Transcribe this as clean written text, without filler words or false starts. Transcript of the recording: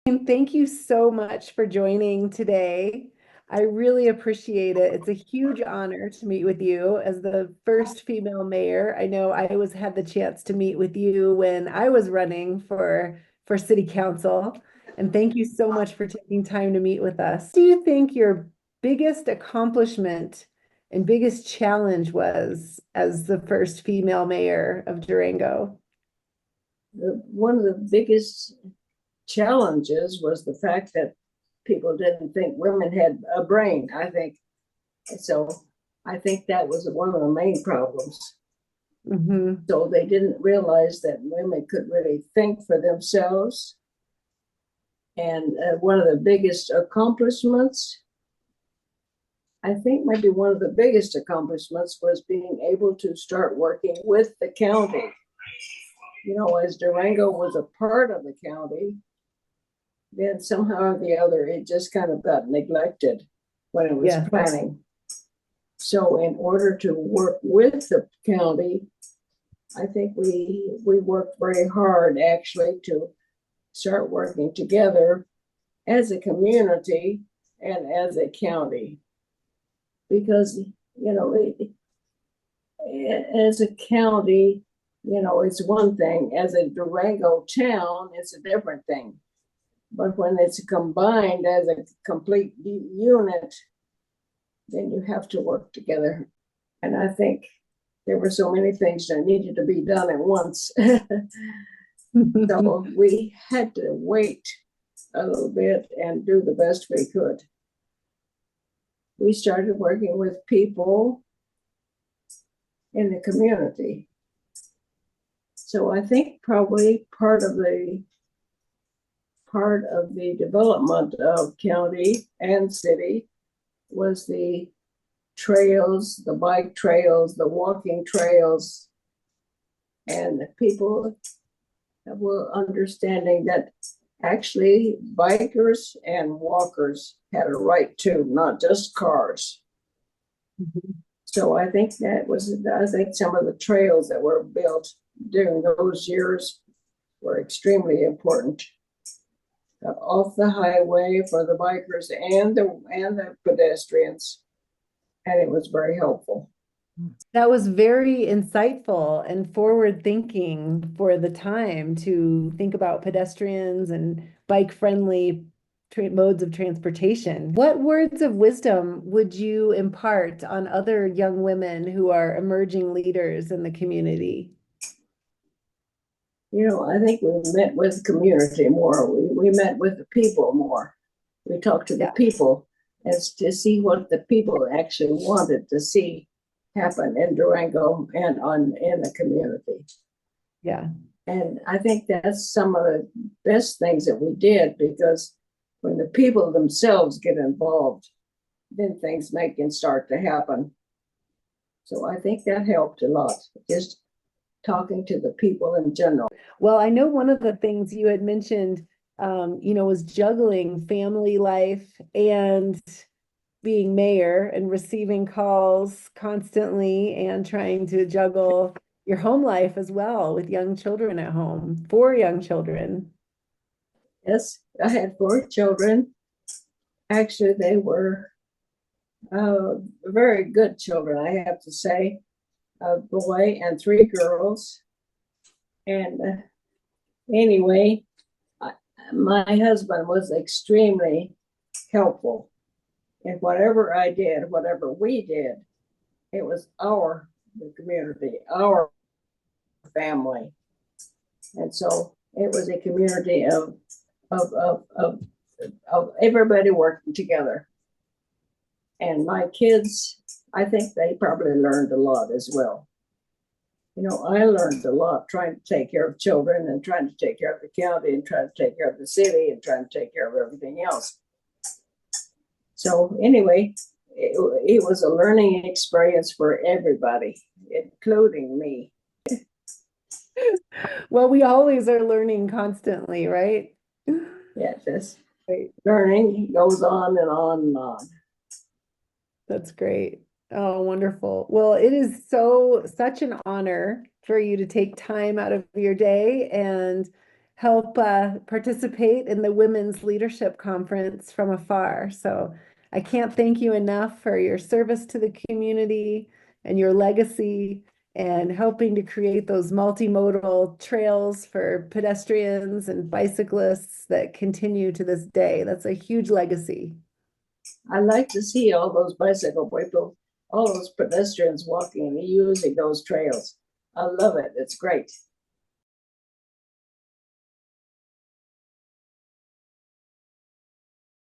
And thank you so much for joining today. I really appreciate it. It's a huge honor to meet with you as the first female mayor. I know I always had the chance to meet with you when I was running for city council. And thank you so much for taking time to meet with us. Do you think your biggest accomplishment and biggest challenge was as the first female mayor of Durango? One of the biggest challenges was the fact that people didn't think women had a brain, I think. So I think that was one of the main problems. Hmm. So they didn't realize that women could really think for themselves. And one of the biggest accomplishments, I think maybe one of the biggest accomplishments was being able to start working with the county. As Durango was a part of the county, then somehow or the other, it just kind of got neglected when it was Yeah. planning. So in order to work with the county, I think we worked very hard actually to start working together as a community and as a county. Because, as a county, it's one thing. As a Durango town, it's a different thing. But when it's combined as a complete unit, then you have to work together. And I think there were so many things that needed to be done at once. So we had to wait a little bit and do the best we could. We started working with people in the community. So I think probably part of the development of county and city was the trails, the bike trails, the walking trails, and the people were understanding that actually bikers and walkers had a right to, not just cars. Mhm. So I think some of the trails that were built during those years were extremely important. Off the highway for the bikers and the pedestrians, and it was very helpful. That was very insightful and forward thinking for the time to think about pedestrians and bike friendly modes of transportation. What words of wisdom would you impart on other young women who are emerging leaders in the community? I think we met with the community more. We met with the people more. We talked to the Yeah, people as to see what the people actually wanted to see happen in Durango and in the community. yeah. And I think that's some of the best things that we did, because when the people themselves get involved, then things can start to happen. So I think that helped a lot, just talking to the people in general. Well, I know one of the things you had mentioned, was juggling family life and being mayor and receiving calls constantly and trying to juggle your home life as well with young children at home, four young children. Yes, I had four children. Actually, they were very good children, I have to say. A boy and three girls. And anyway, my husband was extremely helpful in whatever I did, whatever we did. It was the community, our family. And so it was a community of, of, of, of everybody working together. And my kids, I think they probably learned a lot as well. I learned a lot trying to take care of children and trying to take care of the county and trying to take care of the city and trying to take care of everything else. So anyway, it was a learning experience for everybody, including me. Well, we always are learning constantly, right? Yeah, this learning goes on and on and on. That's great. Oh, wonderful. Well, it is such an honor for you to take time out of your day and help participate in the Women's Leadership Conference from afar. So I can't thank you enough for your service to the community and your legacy and helping to create those multimodal trails for pedestrians and bicyclists that continue to this day. That's a huge legacy. I like to see all those bicycle people, all those pedestrians walking and using those trails. I love it. It's great.